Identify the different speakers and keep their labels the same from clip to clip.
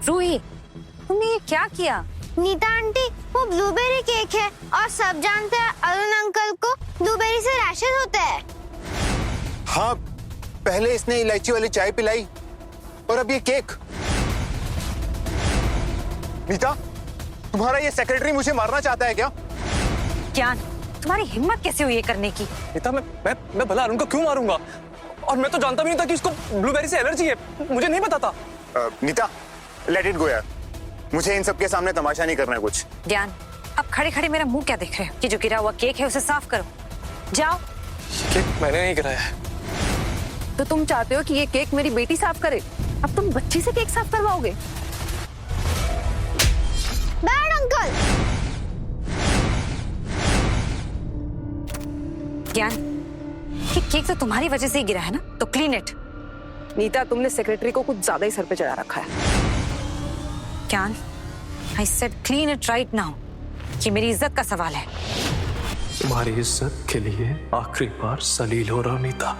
Speaker 1: रूही, तुमने ये क्या किया?
Speaker 2: नीता आंटी, वो ब्लूबेरी केक है और सब जानते हैं अरुण अंकल को ब्लूबेरी से रैशेस होते हैं।
Speaker 3: हाँ, पहले इसने इलायची वाली चाय पिलाई और अब ये केक। नीता, तुम्हारा ये सेक्रेटरी मुझे मारना चाहता है क्या?
Speaker 1: ज्ञान, तुम्हारी हिम्मत कैसे हुई ये करने की?
Speaker 4: नीता, मैं भला अरुण को क्यों मारूंगा? और मैं तो जानता भी नहीं था कि इसको ब्लूबेरी से एलर्जी है। मुझे नहीं पता था।
Speaker 3: नीता, लेट इट गो यार। मुझे इन सब के सामने तमाशा नहीं करना है कुछ।
Speaker 1: ज्ञान, अब खड़े खड़े मेरा मुंह क्या देख रहे हो? कि जो गिरा हुआ केक है उसे साफ करो। जाओ।
Speaker 4: केक मैंने नहीं गिराया है।
Speaker 5: तो तुम चाहते हो कि ये केक मेरी बेटी साफ करे? अब तुम बच्ची से केक साफ करवाओगे?
Speaker 2: Bad uncle.
Speaker 1: ज्ञान, ये केक तो तुम्हारी वजह से ही गिरा है ना, तो क्लीन इट।
Speaker 5: नीता, तुमने सेक्रेटरी को कुछ ज्यादा ही सर पे चढ़ा रखा है।
Speaker 1: ज्ञान, I said clean it right now। ये मेरी इज्जत का सवाल है।
Speaker 4: तुम्हारी इज्जत के लिए आखिरी बार सलील हो रहा नीता।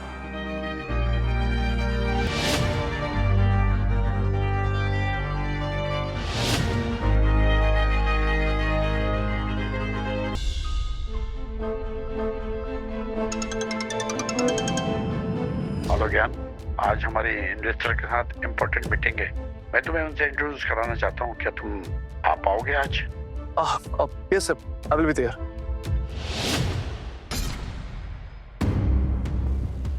Speaker 6: हेलो ज्ञान, आज हमारी इन्वेस्टर के साथ इम्पोर्टेंट मीटिंग है। मैं तुम्हें उनसे इंट्रोड्यूस कराना चाहता हूँ। क्या तुम आ पाओगे आज?
Speaker 4: Yes sir, I will be there.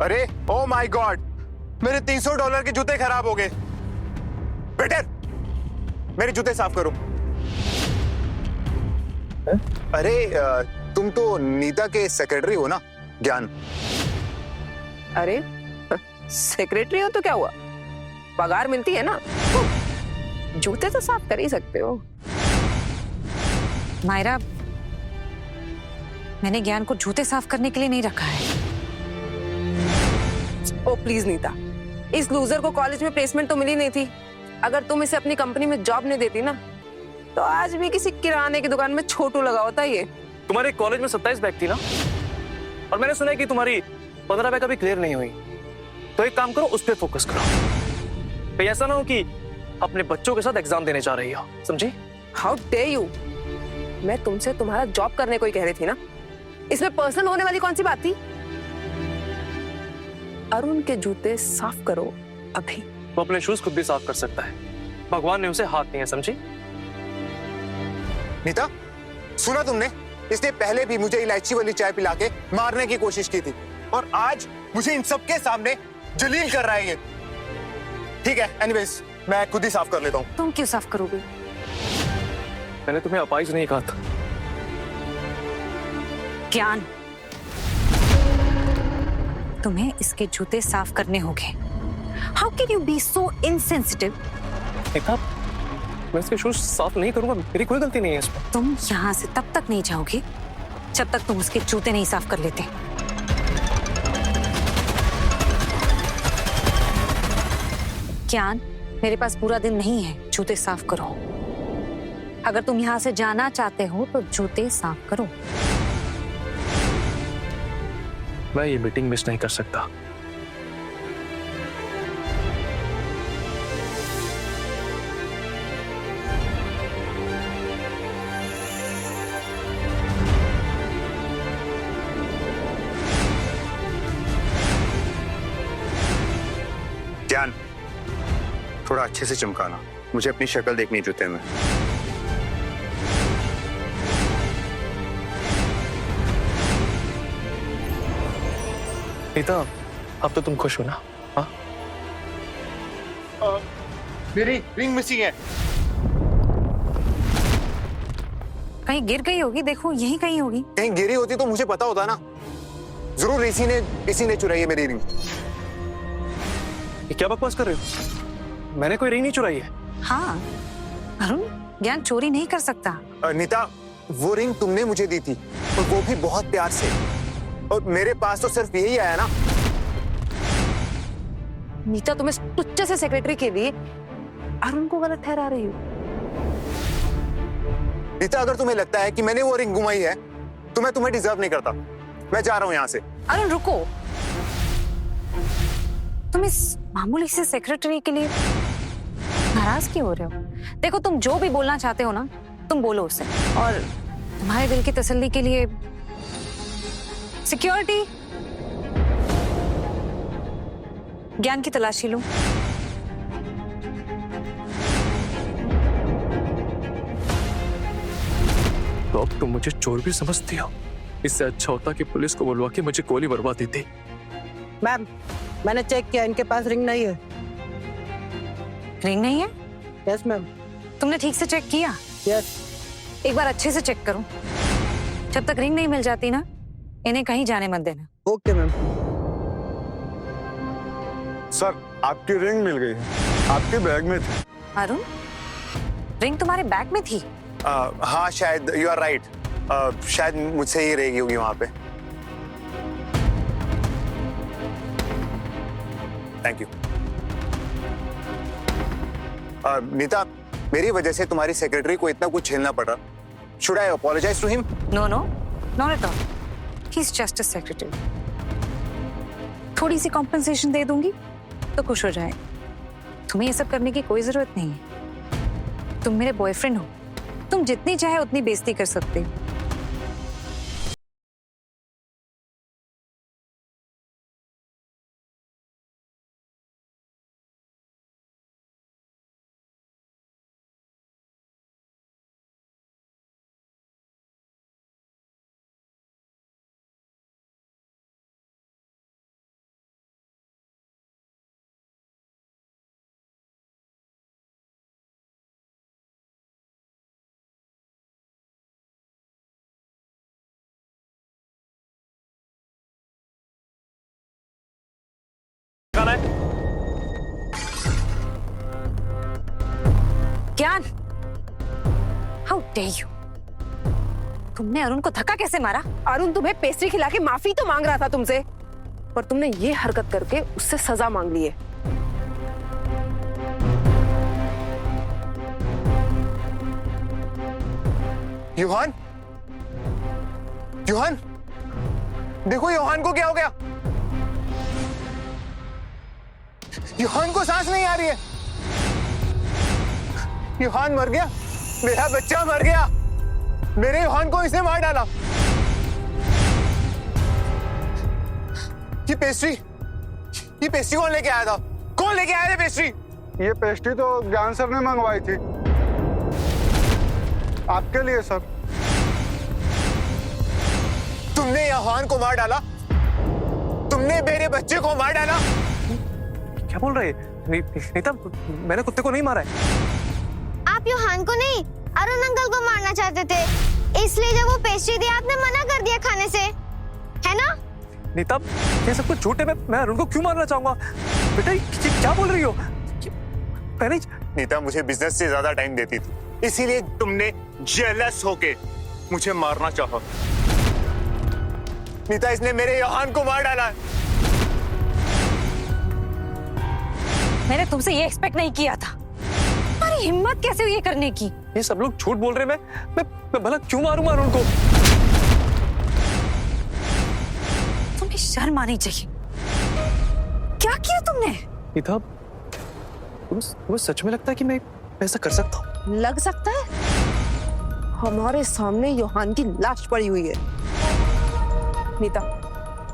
Speaker 3: अरे ओ माय गॉड, मेरे $300 के जूते खराब हो गए। बेटर, मेरे जूते साफ करो। अरे तुम तो नीता के सेक्रेटरी हो ना, ज्ञान?
Speaker 5: अरे सेक्रेटरी हो तो क्या हुआ, पगार मिलती है ना। जूते तो साफ कर ही सकते हो।
Speaker 1: मायरा, मैंने ज्ञान को जूते साफ करने के लिए नहीं रखा है।
Speaker 5: ओ प्लीज नीता, इस लूजर को कॉलेज में प्लेसमेंट तो मिली नहीं थी। अगर तुम इसे अपनी कंपनी में जॉब नहीं देती ना, तो आज भी किसी किराने की दुकान में छोटू लगा होता ये।
Speaker 4: तुम्हारे कॉलेज में 27 बैग थी ना, और मैंने सुना है कि तुम्हारी 15 बैग अभी क्लियर नहीं हुई। तो एक काम करो, उस पर फोकस करो। कहीं ऐसा ना हो कि अपने बच्चों के साथ एग्जाम देने जा रही हो, समझी?
Speaker 5: How dare you. मैं तुमसे तुम्हारा जॉब करने को ही कह रही थी ना, इसमें पर्सनल होने वाली कौन सी बात थी? अरुण के जूते साफ करो अभी।
Speaker 4: वो अपने शूज खुद भी साफ कर सकता है, भगवान ने उसे हाथ नहीं है, समझी?
Speaker 3: नीता, सुना तुमने? इसने पहले भी मुझे इलायची वाली चाय पिला के मारने की कोशिश की थी, और आज मुझे इन सबके सामने जलील कर रहा है ये। ठीक है, एनीवेज, मैं खुद ही साफ कर लेता हूँ।
Speaker 1: तुम क्यों साफ करोगे?
Speaker 4: मैंने तुम्हें अपाइज नहीं कहा था।
Speaker 1: ज्ञान, तुम्हें इसके जूते साफ करने होंगे। How can you be so insensitive?
Speaker 4: मैं इसके शूज साफ नहीं करूंगा, मेरी कोई गलती नहीं है इसमें।
Speaker 1: तुम यहाँ से तब तक नहीं जाओगे जब तक तुम उसके जूते नहीं साफ कर लेते। ज्ञान, मेरे पास पूरा दिन नहीं है, जूते साफ करो। अगर तुम यहाँ से जाना चाहते हो तो जूते साफ करो।
Speaker 4: मैं ये मीटिंग मिस नहीं कर सकता।
Speaker 3: ज्ञान, थोड़ा अच्छे से चमकाना, मुझे अपनी शक्ल देखनी जूते में।
Speaker 4: नीता, अब तो तुम खुश हो ना? हाँ?
Speaker 3: मेरी रिंग मिसिंग है।
Speaker 1: कहीं गिर गई होगी, देखो यहीं कहीं होगी।
Speaker 3: कहीं गिरी होती तो मुझे पता होता ना। जरूर इसी ने चुराई है मेरी रिंग।
Speaker 4: ये क्या बकवास कर रहे हो? मैंने कोई रिंग नहीं चुराई है।
Speaker 1: हाँ, अरुण, ज्ञान चोरी नहीं कर सकता।
Speaker 3: नीता, वो रिंग तुमने मुझे दी थी, और वो भी बहुत प्यार से, और मेरे पास तो सिर्फ यही आया ना।
Speaker 5: नीता, तुम इस तुच्छ से सेक्रेटरी के लिए अरुण को गलत ठहरा रही हो।
Speaker 3: नीता, अगर तुम्हें लगता है कि मैंने वो रिंग घुमाई है तो मैं तुम्हें डिजर्व नहीं करता। मैं जा रहा हूं यहाँ से।
Speaker 1: अरुण रुको, तुम इस मामूली से सेक्रेटरी के लिए नाराज क्यों हो रहे हो? देखो, तुम जो भी बोलना चाहते हो ना, तुम बोलो उसे। और तुम्हारे दिल की तसल्ली के लिए सिक्योरिटी, ज्ञान की तलाशी लो।
Speaker 4: तो अब तुम मुझे चोर भी समझती हो? इससे अच्छा होता कि पुलिस को बुलवा के मुझे गोली मरवा देती।
Speaker 7: मैम, मैंने चेक किया, इनके पास रिंग नहीं है।
Speaker 1: रिंग नहीं है?
Speaker 7: Yes ma'am.
Speaker 1: तुमने ठीक से चेक किया?
Speaker 7: यस।
Speaker 1: एक बार अच्छे से चेक करो। जब तक रिंग नहीं मिल जाती ना, इन्हें कहीं जाने मत देना।
Speaker 7: Okay ma'am.
Speaker 8: सर, आपकी रिंग मिल गई है, आपके बैग में थी।
Speaker 1: अरुण, रिंग तुम्हारे बैग में थी?
Speaker 3: हाँ, शायद यू आर राइट। शायद मुझसे ही रहेगी होगी वहां पे। Thank you. नीता, मेरी वजह से तुम्हारी सेक्रेटरी को इतना कुछ झेलना पड़ा। Should I apologise to him?
Speaker 1: No no, not at all. He is just a secretary. थोड़ी सी कॉम्पेंसेशन दे दूंगी तो खुश हो जाए। तुम्हें ये सब करने की कोई जरूरत नहीं है। तुम मेरे बॉयफ्रेंड हो, तुम जितनी चाहे उतनी बेइज्जती कर सकते हो।
Speaker 4: खाना है?
Speaker 1: ज्ञान, हाउ डेयर यू! तुमने अरुण को धक्का कैसे मारा?
Speaker 5: अरुण तुम्हें पेस्ट्री खिला के माफी तो मांग रहा था तुमसे, पर तुमने ये हरकत करके उससे सजा मांग ली है।
Speaker 3: योहान, योहान, देखो योहान को क्या हो गया। योहान को सांस नहीं आ रही है। योहान मर गया, मेरा बच्चा मर गया। मेरे योहान को इसने मार डाला। ये पेस्ट्री कौन लेके आया था? कौन लेके आया था पेस्ट्री?
Speaker 8: ये पेस्ट्री तो ज्ञान सर ने मंगवाई थी, आपके लिए सर।
Speaker 3: तुमने योहान को मार डाला? तुमने मेरे बच्चे को मार डाला?
Speaker 4: क्या बोल रहे? नीता, मैंने कुत्ते को नहीं मारा है।
Speaker 2: आप योहान को नहीं, अरुण अंकल को मारना चाहते थे, इसलिए जब वो पेस्ट्री दिया आपने मना कर दिया खाने से, है ना?
Speaker 4: नीता, ये सब कुछ झूठ है। मैं अरुण को क्यों मारना चाहूंगा? बेटा, ये क्या बोल रही हो? पहले
Speaker 3: नीता मुझे बिजनेस से ज्यादा टाइम देती थी, इसीलिए तुमने जेलस होके मुझे मारना चाहा। नीता, इसने मेरे योहान को मार डाला है।
Speaker 1: मैंने तुमसे ये एक्सपेक्ट नहीं किया था। तुम्हारी हिम्मत कैसे हुई ये करने की?
Speaker 4: ये सब लोग झूठ बोल रहे हैं। मैं भला क्यों मारूंगा अरुण को?
Speaker 1: तुम्हें शर्म आनी चाहिए। क्या किया तुमने?
Speaker 4: नीता, तुम्हें सच में लगता है कि मैं ऐसा कर सकता हूँ?
Speaker 5: लग सकता है? हमारे सामने योहान की लाश पड़ी हुई है। नीता,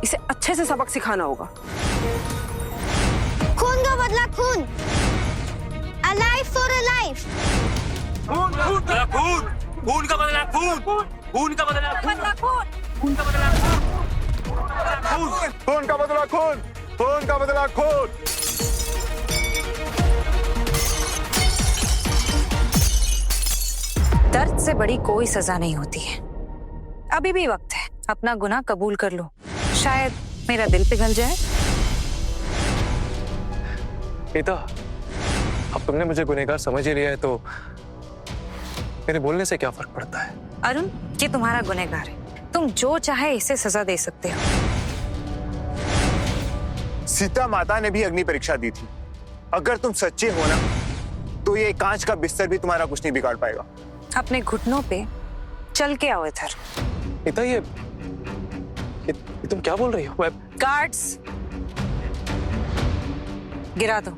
Speaker 5: इसे अच्छे से सबक सिखाना होगा।
Speaker 2: खून का बदला खून, a life for a life।
Speaker 4: खून का बदला खून, खून का बदला खून, खून का बदला खून, खून का बदला खून,
Speaker 8: खून का बदला खून, खून का बदला खून।
Speaker 1: दर्द से बड़ी कोई सजा नहीं होती है। अभी भी वक्त है, अपना गुनाह कबूल कर लो, शायद मेरा दिल पिघल जाए।
Speaker 4: नीता, अब तुमने मुझे गुनहगार समझ ही लिया है तो मेरे बोलने से क्या फर्क पड़ता है?
Speaker 1: अरुण, ये तुम्हारा गुनहगार है, तुम जो चाहे इसे सजा दे सकते हो।
Speaker 3: सीता माता ने भी अग्नि परीक्षा दी थी। अगर तुम सच्चे हो ना, तो ये कांच का बिस्तर भी तुम्हारा कुछ नहीं बिगाड़ पाएगा।
Speaker 1: अपने घुटनों पे चल के आओ इधर।
Speaker 4: नीता, ये तुम क्या बोल रही हो?
Speaker 1: गार्ड्स, गिरा दो।